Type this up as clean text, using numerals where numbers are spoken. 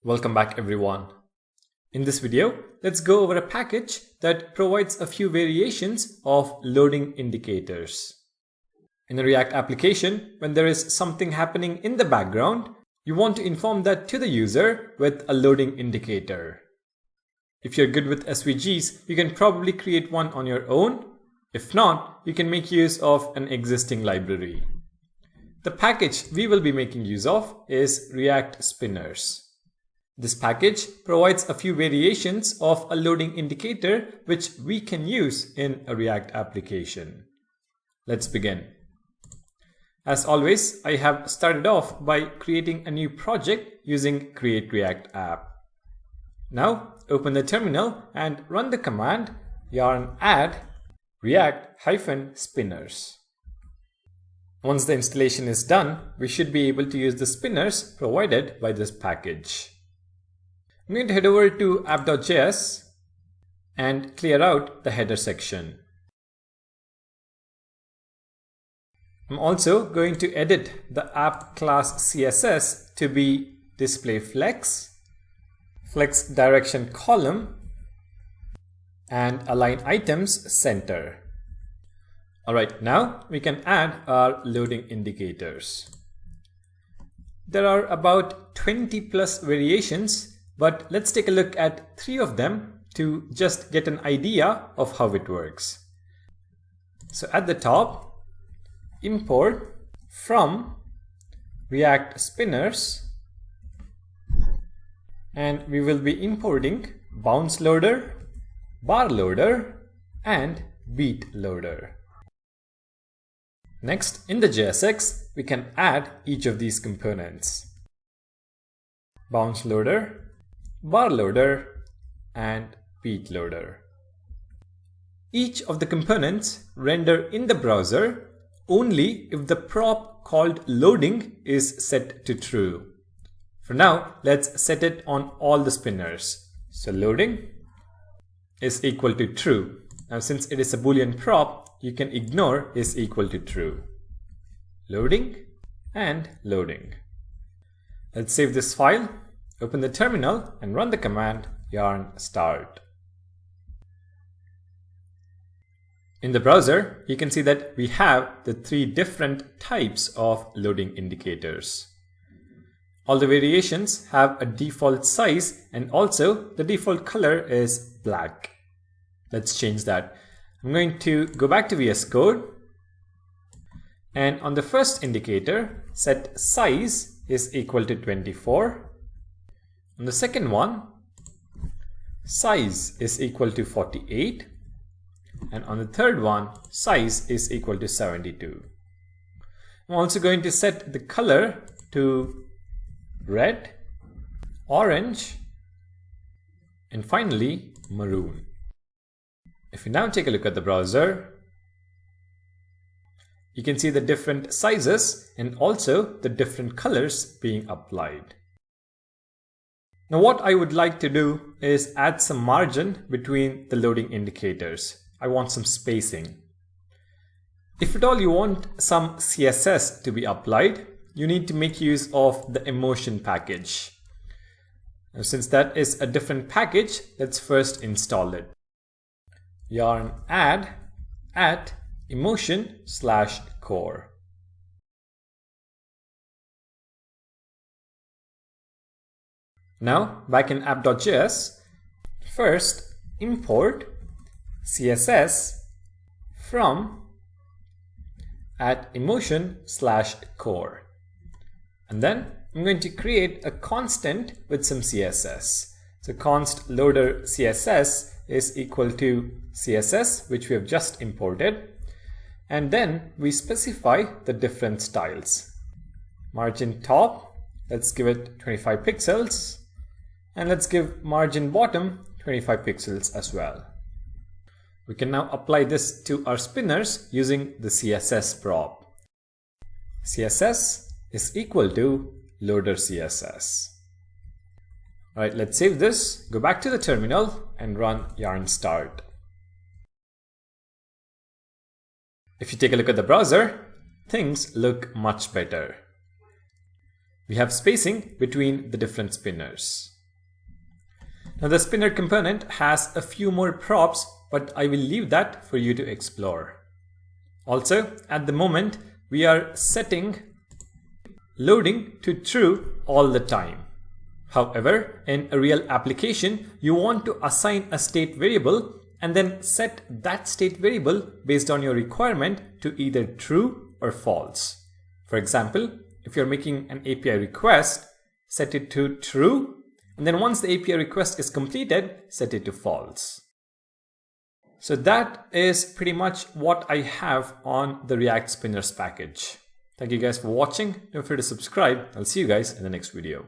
Welcome back everyone. In this video, let's go over a package that provides a few variations of loading indicators. In a React application, when there is something happening in the background, you want to inform that to the user with a loading indicator. If you're good with SVGs, you can probably create one on your own. If not, you can make use of an existing library. The package we will be making use of is React Spinners. This package provides a few variations of a loading indicator which we can use in a React application. Let's begin. As always, I have started off by creating a new project using Create React App. Now open the terminal and run the command yarn add react-spinners. Once the installation is done, we should be able to use the spinners provided by this package. I'm going to head over to app.js and clear out the header section. I'm also going to edit the app class CSS to be display flex, flex direction column, and align items center. Alright, now we can add our loading indicators. There are about 20 plus variations, but let's take a look at 3 of them to just get an idea of how it works. So at the top, import from React Spinners, and we will be importing bounce loader, bar loader, and beat loader. Next, in the JSX, we can add each of these components: bounce loader, bar loader, and beat loader. Each of the components render in the browser only if the prop called loading is set to true. For now, let's set it on all the spinners. So loading is equal to true. Now since it is a Boolean prop, you can ignore is equal to true. Loading and loading. Let's save this file. Open the terminal and run the command yarn start. In the browser, you can see that we have the 3 different types of loading indicators. All the variations have a default size, and also the default color is black. Let's change that. I'm going to go back to VS Code, and on the first indicator, set size is equal to 24. On the second one, size is equal to 48. And on the third one, size is equal to 72. I'm also going to set the color to red, orange, and finally maroon. If you now take a look at the browser, you can see the different sizes and also the different colors being applied. Now what I would like to do is add some margin between the loading indicators. I want some spacing. If at all you want some CSS to be applied, you need to make use of the emotion package. Now since that is a different package, let's first install it. Yarn add at emotion/core. Now back in app.js, first import CSS from at emotion/core, and then I'm going to create a constant with some CSS. So const loader CSS is equal to CSS, which we have just imported, and then we specify the different styles. Margin top, let's give it 25 pixels, and let's give margin bottom 25 pixels as well. We can now apply this to our spinners using the CSS prop. CSS is equal to loader CSS. Alright, let's save this, go back to the terminal and run yarn start. If you take a look at the browser, things look much better. We have spacing between the different spinners. Now the spinner component has a few more props, but I will leave that for you to explore. Also, at the moment, we are setting loading to true all the time. However, in a real application, you want to assign a state variable and then set that state variable based on your requirement to either true or false. For example, if you're making an API request, set it to true, and then once the API request is completed, set it to false. So that is pretty much what I have on the React Spinners package. Thank you guys for watching. Don't forget to subscribe. I'll see you guys in the next video.